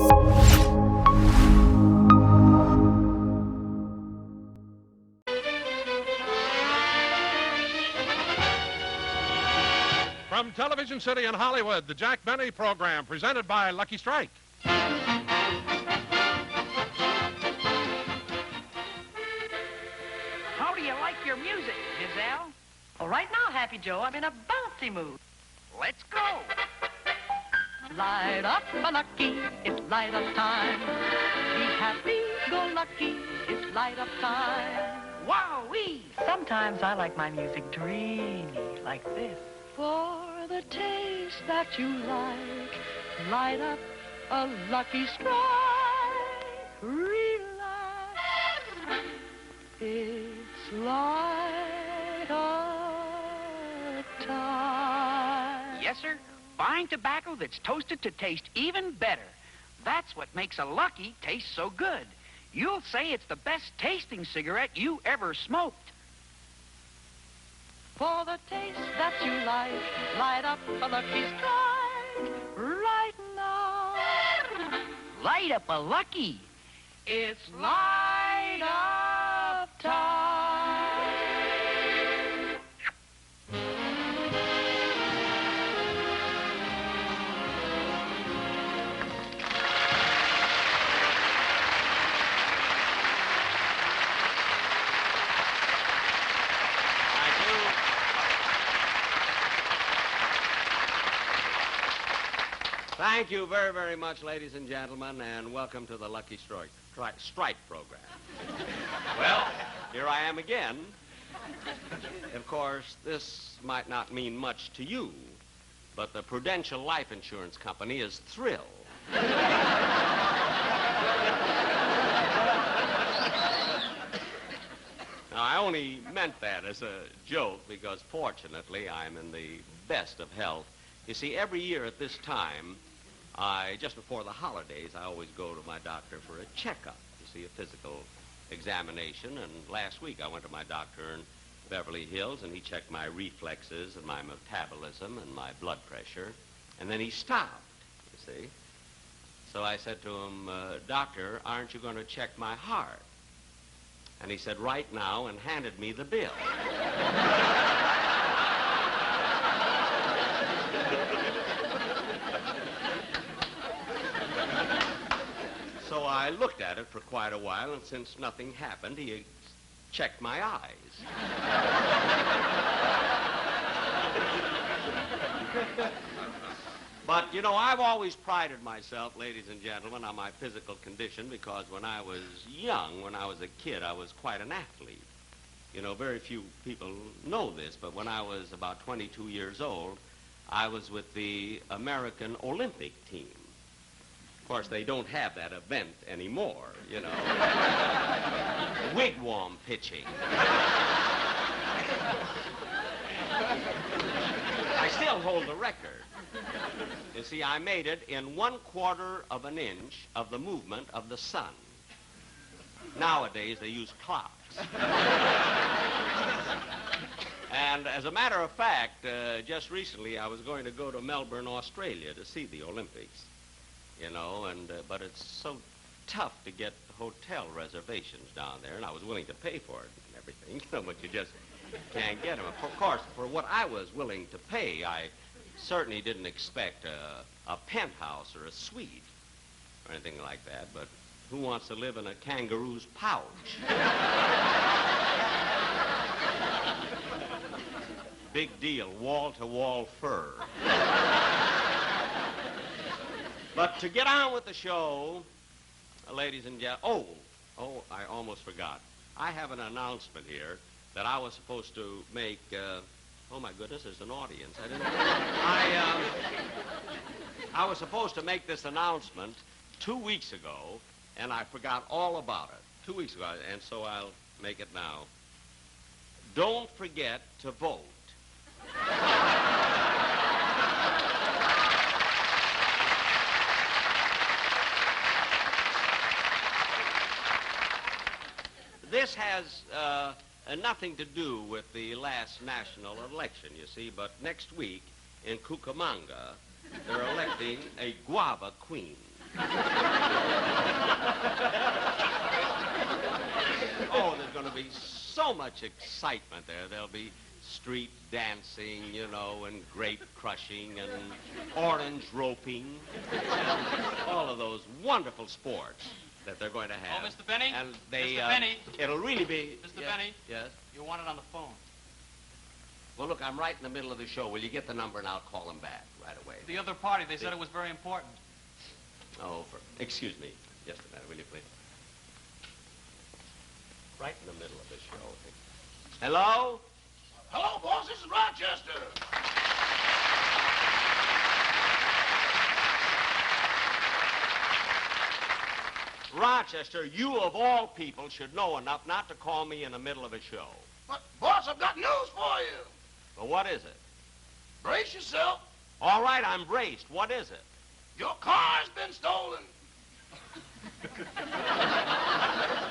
From Television City in Hollywood, the Jack Benny program presented by Lucky Strike. How do you like your music, Giselle? Well, right now, Happy Joe, I'm in a bouncy mood. Let's go. Light up a lucky, it's light up time. Be happy, go lucky, it's light up time. Wowee! Sometimes I like my music dreamy, like this. For the taste that you like, light up a Lucky Strike. Relax, it's light up time. Yes, sir. Fine tobacco that's toasted to taste even better. That's what makes a Lucky taste so good. You'll say it's the best tasting cigarette you ever smoked. For the taste that you like, light up a Lucky Strike right now. Light up a Lucky. It's light up time. Thank you very, very much, ladies and gentlemen, and welcome to the Lucky Strike program. Well, here I am again. Of course, this might not mean much to you, but the Prudential Life Insurance Company is thrilled. Now, I only meant that as a joke because, fortunately, I'm in the best of health. You see, every year at this time, just before the holidays, I always go to my doctor for a checkup, you see, a physical examination. And last week I went to my doctor in Beverly Hills, and he checked my reflexes and my metabolism and my blood pressure. And then he stopped, you see. So I said to him, Doctor, aren't you going to check my heart? And he said, right now, and handed me the bill. So I looked at it for quite a while, and since nothing happened, he checked my eyes. But, you know, I've always prided myself, ladies and gentlemen, on my physical condition because when I was young, when I was a kid, I was quite an athlete. You know, very few people know this, but when I was about 22 years old, I was with the American Olympic team. Of course, they don't have that event anymore, you know. Wigwam pitching. I still hold the record. You see, I made it in 1/4 of an inch of the movement of the sun. Nowadays, they use clocks. And as a matter of fact, just recently, I was going to go to Melbourne, Australia to see the Olympics. You know, but it's so tough to get hotel reservations down there, and I was willing to pay for it and everything, but you just can't get them. Of course, for what I was willing to pay, I certainly didn't expect a penthouse or a suite or anything like that, but who wants to live in a kangaroo's pouch? Big deal, wall-to-wall fur. But to get on with the show, ladies and gentlemen, I almost forgot. I have an announcement here that I was supposed to make, oh my goodness, there's an audience. I didn't know. I was supposed to make this announcement 2 weeks ago, and I forgot all about it. 2 weeks ago, and so I'll make it now. Don't forget to vote. This has nothing to do with the last national election, you see, but next week in Cucamonga, they're electing a guava queen. Oh, there's going to be so much excitement there. There'll be street dancing, you know, and grape crushing and orange roping. And all of those wonderful sports that they're going to have. Oh, Mr. Benny? And they, Mr. Benny? It'll really be... Mr. Yes, Benny? Yes? You want it on the phone. Well, look, I'm right in the middle of the show. Will you get the number and I'll call him back right away? The other party, they said it was very important. Oh, excuse me. Just a minute, will you please? Right in the middle of the show. Hello? Hello, boss. This is Rochester. Rochester, you of all people should know enough not to call me in the middle of a show. But, boss, I've got news for you. Well, what is it? Brace yourself. All right, I'm braced. What is it? Your car's been stolen.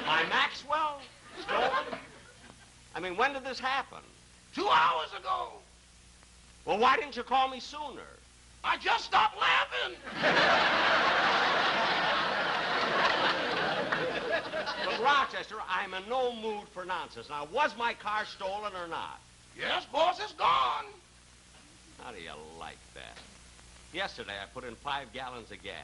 My Maxwell? Stolen? I mean, when did this happen? 2 hours ago. Well, why didn't you call me sooner? I just stopped laughing. But, Rochester, I'm in no mood for nonsense. Now, was my car stolen or not? Yes, boss, it's gone. How do you like that? Yesterday, I put in 5 gallons of gas.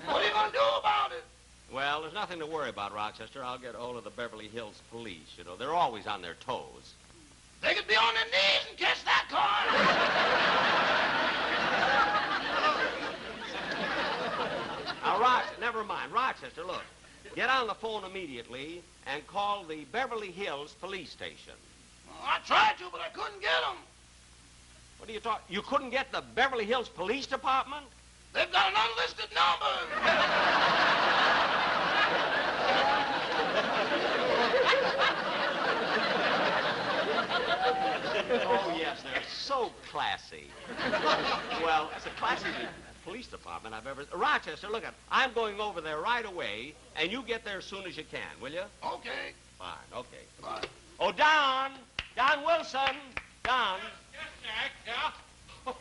What are you going to do about it? Well, there's nothing to worry about, Rochester. I'll get hold of the Beverly Hills Police. You know, they're always on their toes. They could be on their knees and catch that car. Now, never mind. Rochester, look. Get on the phone immediately and call the Beverly Hills Police Station. I tried to, but I couldn't get them. What are you talking? You couldn't get the Beverly Hills Police Department? They've got an unlisted number. Oh, yes, they're so classy. Well, it's the classiest police department I've ever... Rochester, look, I'm going over there right away, and you get there as soon as you can, will you? Okay. Fine, okay. Bye. Oh, Don! Don Wilson! Don! Yes, Jack, yeah? Oh,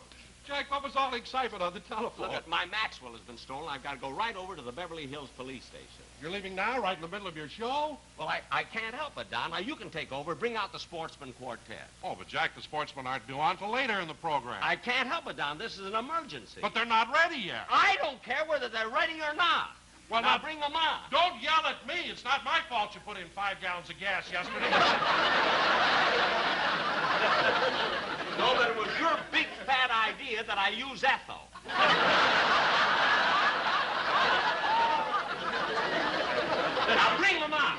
Jack, what was all the excitement on the telephone? Look, my Maxwell has been stolen. I've got to go right over to the Beverly Hills Police Station. You're leaving now, right in the middle of your show? Well, I can't help it, Don. Now, you can take over. Bring out the sportsman quartet. Oh, but Jack, the sportsmen aren't due on till later in the program. I can't help it, Don. This is an emergency. But they're not ready yet. I don't care whether they're ready or not. Well, now bring them on. Don't yell at me. It's not my fault you put in 5 gallons of gas yesterday. No, but it was your big fat idea that I use ethyl. Now bring them on.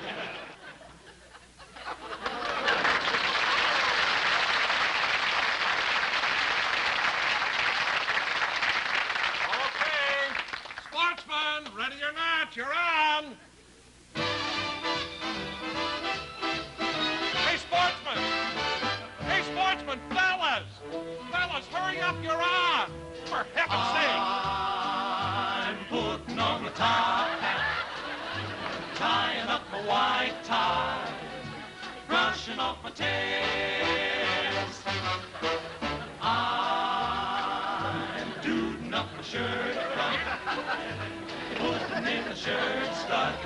Okay. Sportsman, ready or not, you're on. Hey, sportsman. Hey, sportsman, fellas. Fellas, hurry up, you're on. For heaven's sake. I'm putting on the top hat, tying up a white tie, brushing off my tails. I'm duding up my shirt front, putting in the shirt studs,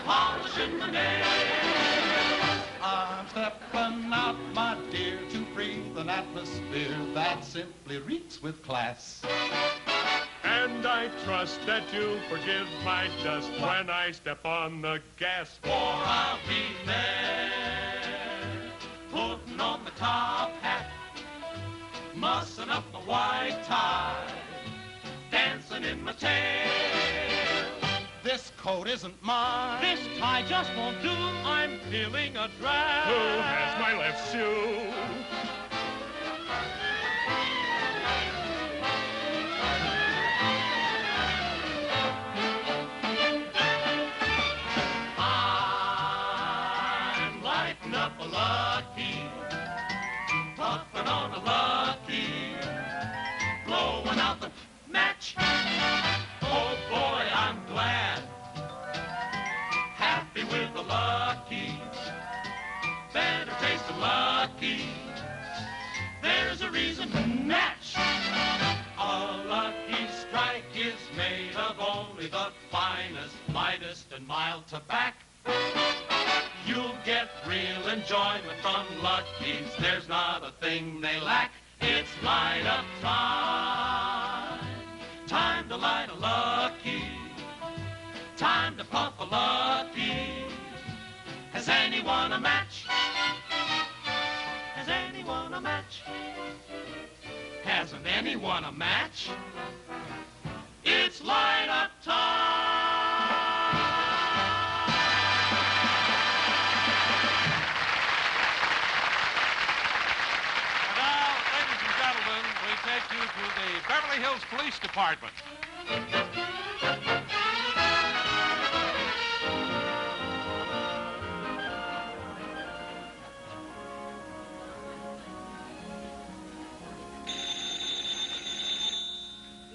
polishing my nails. I'm stepping out, my dear, to breathe an atmosphere that simply reeks with class. And I trust that you'll forgive my dust when I step on the gas. For I'll be there, putting on the top hat, mussing up my white tie, dancing in my tail. This coat isn't mine. This tie just won't do. I'm feeling a drag. Who has my left shoe? I'm lighting up a lucky, puffing on a lucky, blowing out the match. Oh boy, I'm glad, happy with the lucky, better taste the lucky. There's a reason to match. A and mild to back. You'll get real enjoyment from Lucky's. There's not a thing they lack. It's light up time. Time to light a Lucky. Time to puff a Lucky. Has anyone a match? Has anyone a match? Hasn't anyone a match? It's light up time. And now, ladies and gentlemen, we take you to the Beverly Hills Police Department.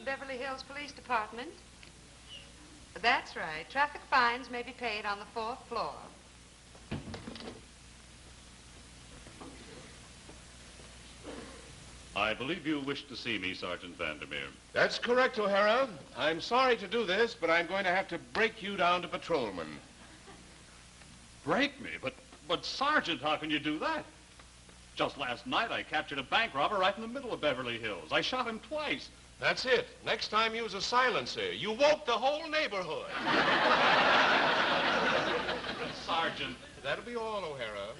Beverly Hills Police Department. That's right. Traffic fines may be paid on the 4th floor. I believe you wish to see me, Sergeant Vandermeer. That's correct, O'Hara. I'm sorry to do this, but I'm going to have to break you down to patrolman. Break me? But Sergeant, how can you do that? Just last night, I captured a bank robber right in the middle of Beverly Hills. I shot him twice. That's it. Next time, use a silencer. You woke the whole neighborhood. Sergeant. That'll be all, O'Hara.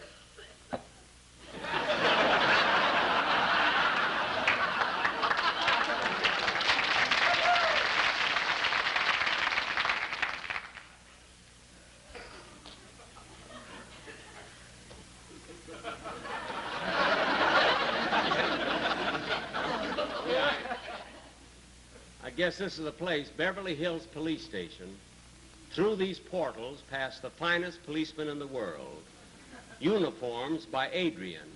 I guess this is the place, Beverly Hills Police Station. Through these portals pass the finest policemen in the world. Uniforms by Adrian.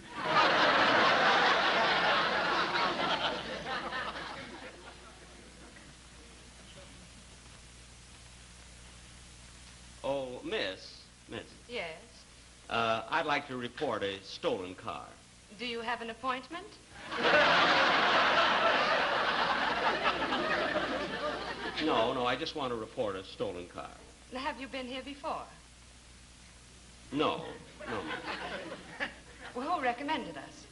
Oh, Miss. Yes. I'd like to report a stolen car. Do you have an appointment? No, I just want to report a stolen car. Have you been here before? No. Well, who recommended us?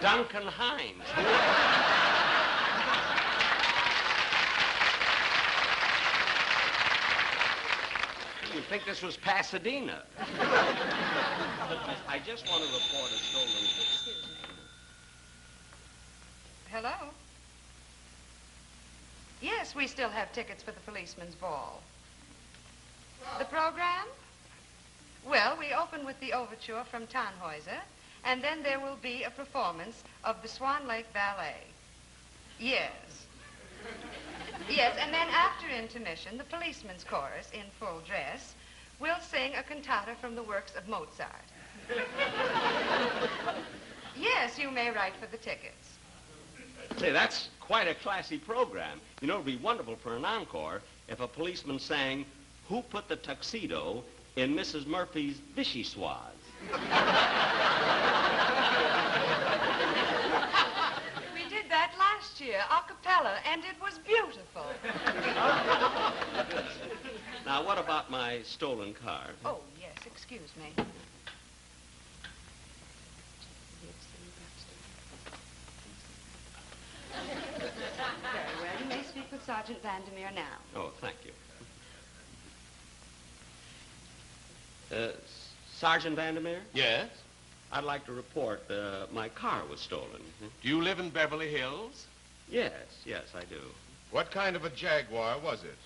Duncan Hines. You'd think this was Pasadena. I just want to report a stolen... Excuse me. Hello? Yes, we still have tickets for the policeman's ball. The program? Well, we open with the overture from Tannhäuser, and then there will be a performance of the Swan Lake Ballet. Yes. Yes, and then after intermission, the policeman's chorus, in full dress, will sing a cantata from the works of Mozart. Yes, you may write for the tickets. Say, that's quite a classy program. You know, it'd be wonderful for an encore if a policeman sang, "Who Put the Tuxedo in Mrs. Murphy's Vichyssoise?" We did that last year, a cappella, and it was beautiful. Now, what about my stolen car? Oh, yes, excuse me. Very well, you may speak with Sergeant Vandermeer now. Oh, thank you. Sergeant Vandermeer? Yes? I'd like to report my car was stolen. Do you live in Beverly Hills? Yes, I do. What kind of a Jaguar was it?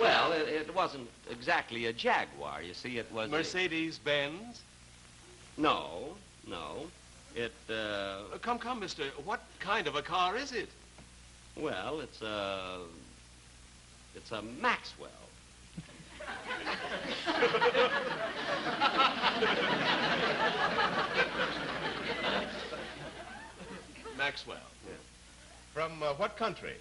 Well, it wasn't exactly a Jaguar. You see, it was Mercedes-Benz? No. It, Come, mister. What kind of a car is it? Well, it's a Maxwell. Maxwell. Yeah. From what country?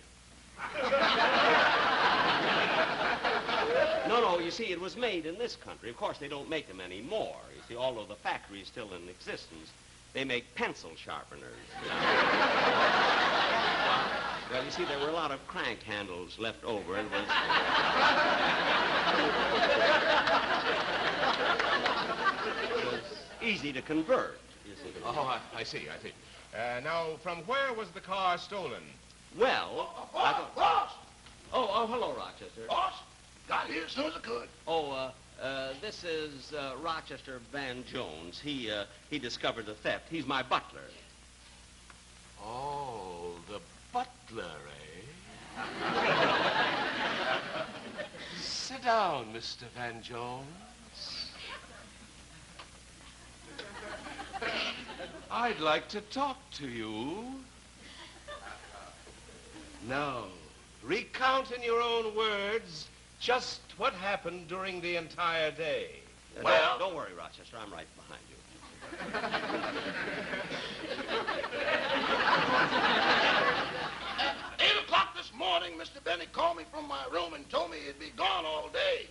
No, No, you see, it was made in this country. Of course, they don't make them anymore. You see, although the factory is still in existence, they make pencil sharpeners. Well, you see, there were a lot of crank handles left over, and it was easy to convert. You see. Oh, I see. Now, from where was the car stolen? Well, Boss! Oh, hello, Rochester. Boss, got here as soon as I could. Oh, this is Rochester Van Jones. He discovered the theft. He's my butler. Oh, the butler, eh? Sit down, Mr. Van Jones. I'd like to talk to you. Now, recount in your own words just what happened during the entire day. Well, don't worry, Rochester. I'm right behind you. At 8 o'clock this morning, Mr. Benny called me from my room and told me he'd be gone all day.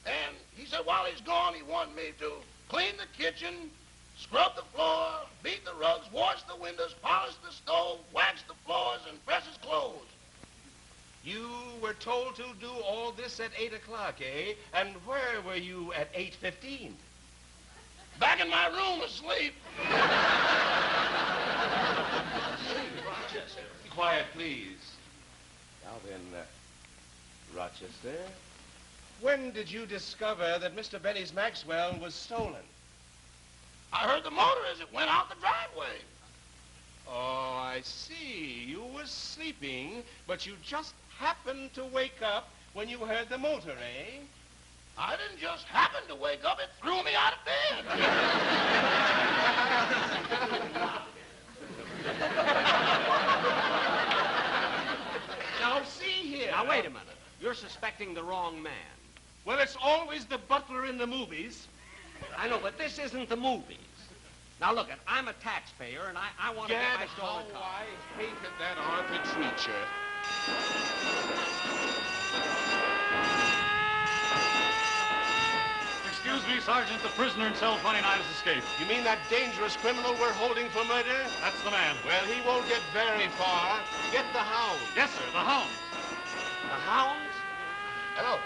And he said while he's gone, he wanted me to clean the kitchen, scrub the floor, beat the rugs, wash the windows, polish the stove, wax the floors, and press his clothes. You were told to do all this at 8 o'clock, eh? And where were you at 8:15? Back in my room asleep. Rochester. Quiet, please. Now then, Rochester, when did you discover that Mr. Benny's Maxwell was stolen? I heard the motor as it went out the driveway. Oh, I see. You were sleeping, but you just happened to wake up when you heard the motor, eh? I didn't just happen to wake up. It threw me out of bed. Now, see here. Now, wait a minute. You're suspecting the wrong man. Well, it's always the butler in the movies. I know, but this isn't the movies. Now, look, I'm a taxpayer, and I want to get my stolen car. I hated that Arthur Treacher. Excuse me, Sergeant. The prisoner in cell 29 has escaped. You mean that dangerous criminal we're holding for murder? That's the man. Well, he won't get very far. Get the hound. Yes, sir, the hounds. The hounds? Hello,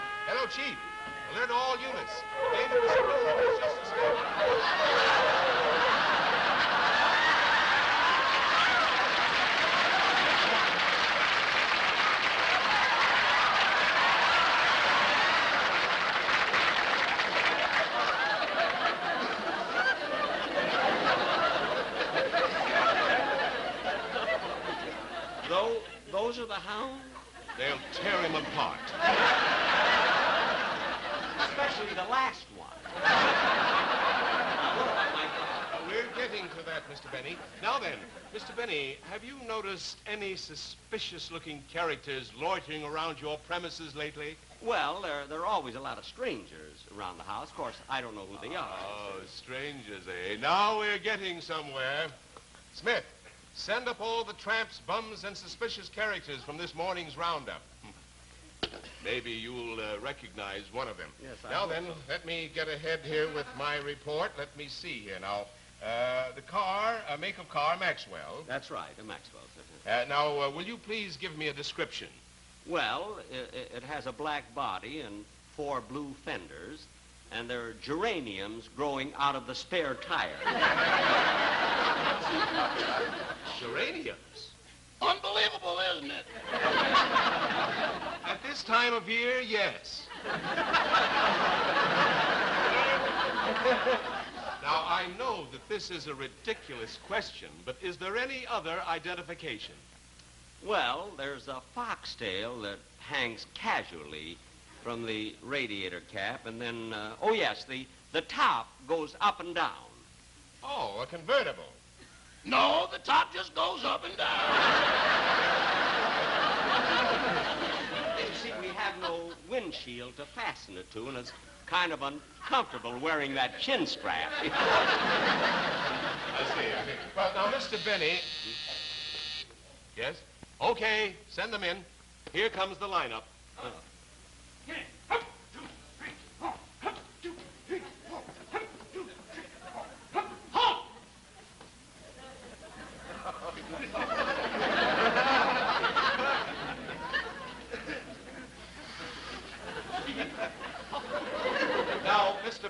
Chief. Alert all units. Dangerous criminal has just escaped. Those are the hounds? They'll tear him apart. Especially the last one. What about my car? We're getting to that, Mr. Benny. Now then, Mr. Benny, have you noticed any suspicious-looking characters loitering around your premises lately? Well, there are always a lot of strangers around the house. Of course, I don't know who they are. Oh, strangers, eh? Now we're getting somewhere. Smith, send up all the tramps, bums, and suspicious characters from this morning's roundup. Maybe you'll recognize one of them. Yes, Now then, let me get ahead here with my report. Let me see here now. The car, make of car, Maxwell. That's right, a Maxwell. Now, will you please give me a description? Well, it has a black body and 4 blue fenders, and there are geraniums growing out of the spare tire. Geraniums? Unbelievable, isn't it? At this time of year, yes. Now, I know that this is a ridiculous question, but is there any other identification? Well, there's a foxtail that hangs casually from the radiator cap, and then, oh yes, the top goes up and down. Oh, a convertible. No, the top just goes up and down. You see, we have no windshield to fasten it to, and it's kind of uncomfortable wearing that chin strap. I see. Well, now, Mr. Benny... Yes? Okay, send them in. Here comes the lineup.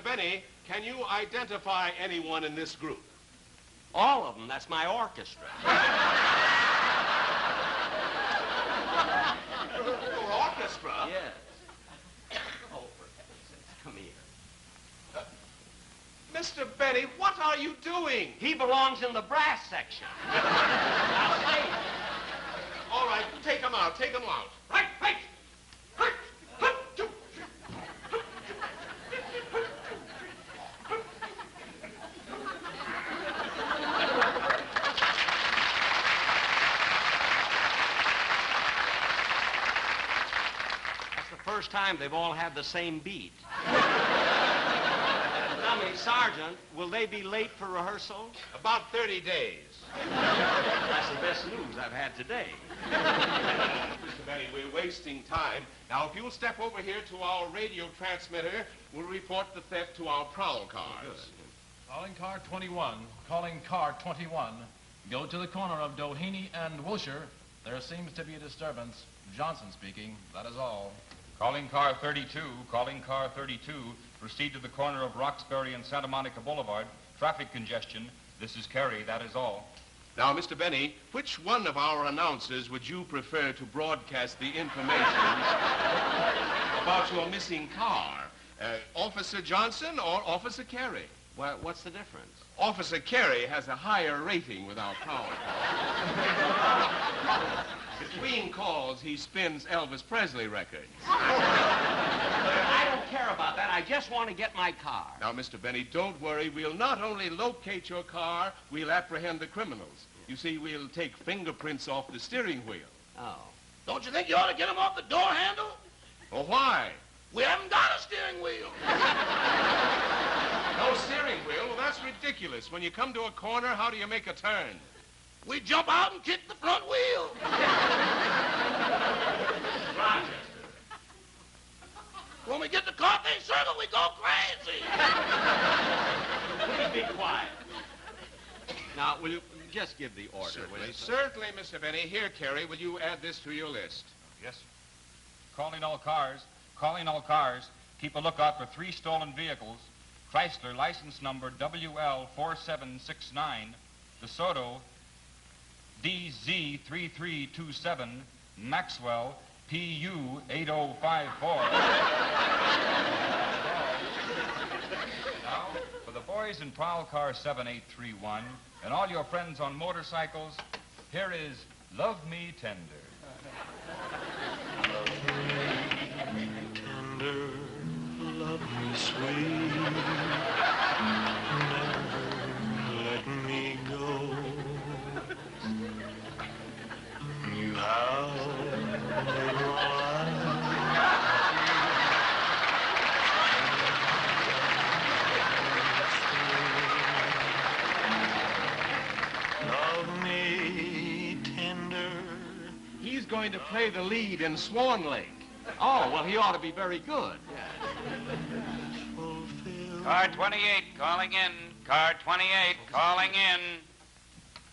Mr. Benny, can you identify anyone in this group? All of them. That's my orchestra. Your orchestra? Yes. Oh, for heaven's sakes, come here. Mr. Benny, what are you doing? He belongs in the brass section. Now, say it. All right, take him out. Take him out. Right, right. First time they've all had the same beat. Tell me, Sergeant, will they be late for rehearsal? About 30 days. That's the best news I've had today. Mr. Benny, we're wasting time. Now, if you'll step over here to our radio transmitter, we'll report the theft to our prowl cars. Calling car 21. Calling car 21. Go to the corner of Doheny and Wilshire. There seems to be a disturbance. Johnson speaking. That is all. Calling car 32, calling car 32, proceed to the corner of Roxbury and Santa Monica Boulevard. Traffic congestion. This is Kerry, that is all. Now, Mr. Benny, which one of our announcers would you prefer to broadcast the information about your missing car? Officer Johnson or Officer Carey? Well, what's the difference? Officer Carey has a higher rating with our prowl cars. Between calls, he spins Elvis Presley records. I don't care about that. I just want to get my car. Now, Mr. Benny, don't worry. We'll not only locate your car, we'll apprehend the criminals. You see, we'll take fingerprints off the steering wheel. Oh. Don't you think you ought to get them off the door handle? Well, why? We haven't got a steering wheel. No steering wheel? Well, that's ridiculous. When you come to a corner, how do you make a turn? We jump out and kick the front wheel. Rochester. When we get to Carthage Circle, we go crazy. Please be quiet. Now, will you just give the order? Certainly, Mr. Benny. Here, Carey, will you add this to your list? Yes, sir. Calling all cars. Calling all cars. Keep a lookout for 3 stolen vehicles. Chrysler, license number WL4769. DeSoto, DZ3327. Maxwell, PU8054. Now, for the boys in prowl car 7831 and all your friends on motorcycles, here is Love Me Tender. Love me tender, love me sweet, never let me go. You have love me tender. He's going to play the lead in Swan Lake. Oh, well, he ought to be very good. Car 28, calling in. Car 28, calling in.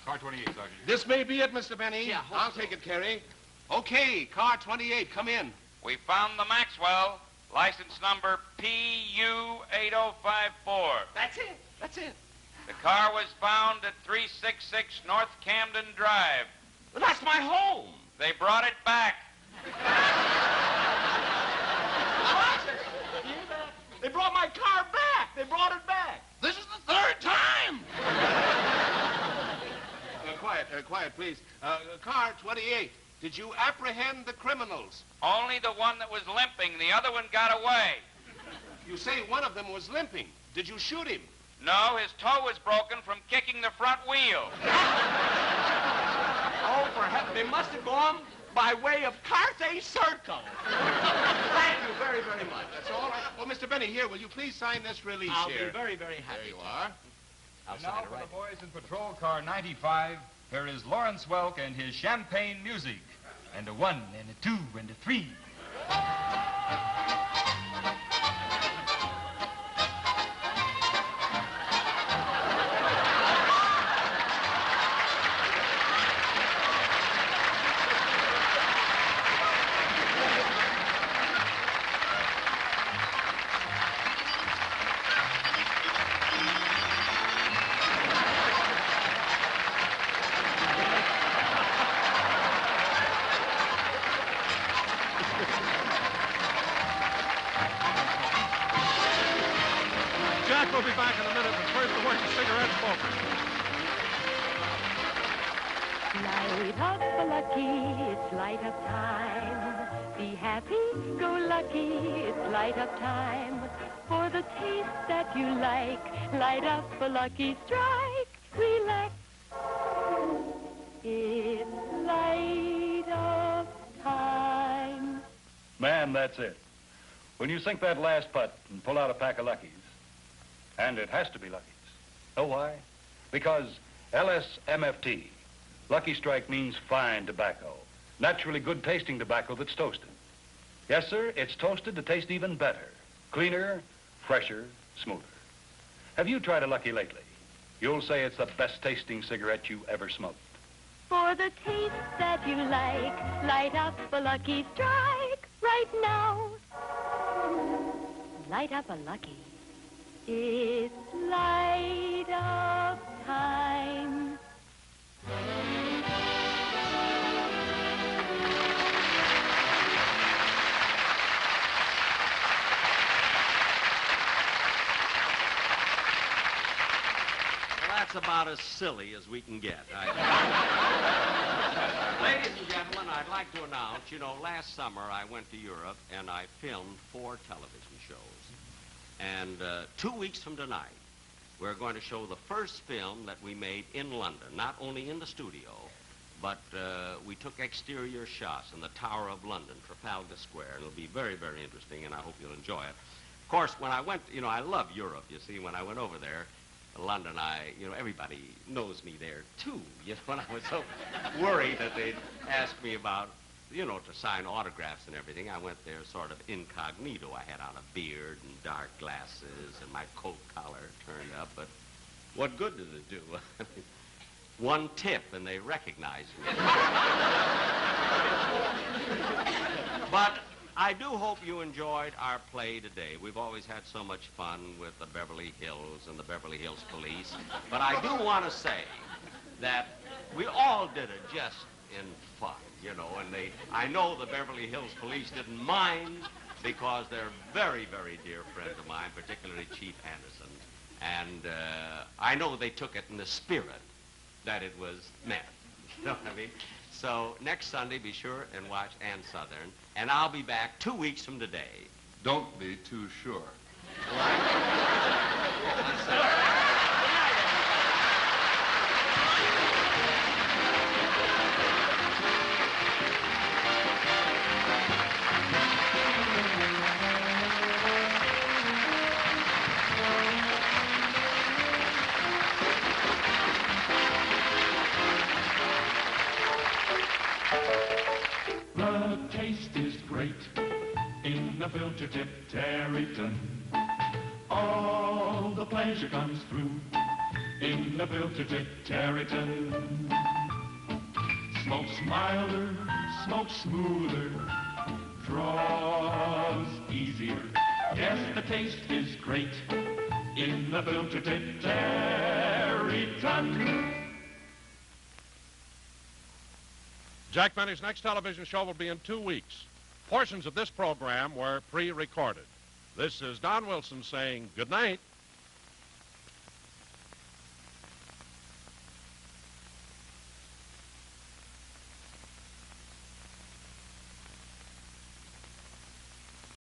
Car 28, Sergeant. This may be it, Mr. Benny. Yeah, I'll take it, Carey. Okay, car 28, come in. We found the Maxwell, license number PU8054. That's it. That's it. The car was found at 366 North Camden Drive. Well, that's my home. They brought it back. They brought my car back. They brought it back. This is the 3rd time. Quiet, please. Car 28, did you apprehend the criminals? Only the one that was limping. The other one got away. You say one of them was limping. Did you shoot him? No, his toe was broken from kicking the front wheel. Oh, for heaven, they must have gone by way of Carthage Circle. Thank you very, very much. That's all right. Well, Mr. Benny, here, will you please sign this release I'll here? be very, very happy. There you are. I'll And now sign it for right. the boys in patrol car 95, here is Lawrence Welk and his champagne music. And a 1, and a 2, and a 3. Jack will be back in a minute, but first a word to cigarette smokers. Light up, lucky, it's light up time. Be happy, go lucky, it's light up time. For the taste that you like, light up a lucky strike. Relax, it's light up time. Man, that's it. When you sink that last putt and pull out a pack of Luckies, and it has to be Luckies. Know why? Because LSMFT, Lucky Strike, means fine tobacco. Naturally good tasting tobacco that's toasted. Yes, sir, it's toasted to taste even better. Cleaner, fresher, smoother. Have you tried a Lucky lately? You'll say it's the best tasting cigarette you ever smoked. For the taste that you like, light up a Lucky Strike right now. Light up a Lucky. It's light up time. That's about as silly as we can get. Ladies and gentlemen, I'd like to announce, last summer I went to Europe and I filmed 4 television shows. And 2 weeks from tonight, we're going to show the first film that we made in London, not only in the studio, but we took exterior shots in the Tower of London, Trafalgar Square. And it'll be very, very interesting, and I hope you'll enjoy it. Of course, when I went, I love Europe, you see. When I went over there, London, everybody knows me there, too. When I was so worried that they'd ask me about, to sign autographs and everything, I went there sort of incognito. I had on a beard and dark glasses and my coat collar turned up, but what good did it do? One tip and they recognized me. But I do hope you enjoyed our play today. We've always had so much fun with the Beverly Hills and the Beverly Hills Police. But I do want to say that we all did it just in fun, and I know the Beverly Hills Police didn't mind because they're very, very dear friends of mine, particularly Chief Anderson. And I know they took it in the spirit that it was meant. You know what I mean? So next Sunday, be sure and watch Ann Southern, and I'll be back 2 weeks from today. Don't be too sure. The taste is great in the filter tip Terryton. All the pleasure comes through in the filter tip Terryton. Smokes milder, smokes smoother, draws easier. Yes, the taste is great in the filter tip Terryton. Jack Benny's next television show will be in 2 weeks. Portions of this program were pre-recorded. This is Don Wilson saying good night.